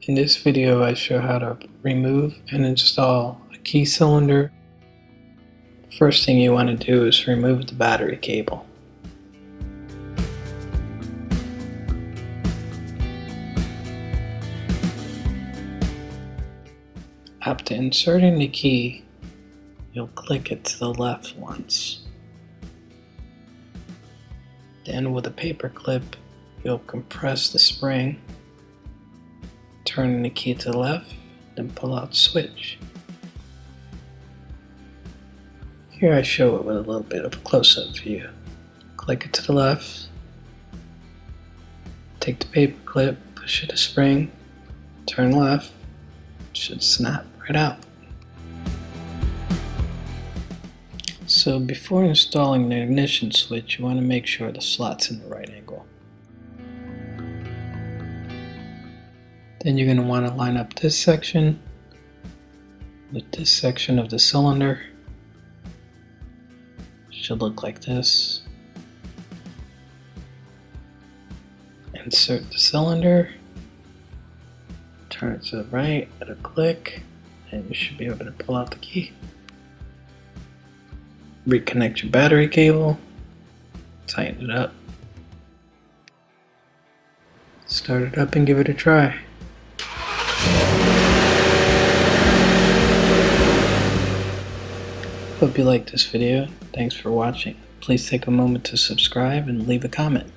In this video I show how to remove and install a key cylinder. First thing you want to do is remove the battery cable. After inserting the key, you'll click it to the left once. Then with a paper clip, you'll compress the spring, turn the key to the left, then pull out the switch. Here I show it with a little bit of a close-up view. Click it to the left, take the paper clip, push it to spring, turn left, it should snap right out. So before installing the ignition switch, you want to make sure the slot's in the right angle. Then you're going to want to line up this section with this section of the cylinder. Should look like this. Insert the cylinder, turn it to the right at a click, and you should be able to pull out the key. Reconnect your battery cable, tighten it up, start it up and give it a try. Hope you liked this video. Thanks for watching. Please take a moment to subscribe and leave a comment.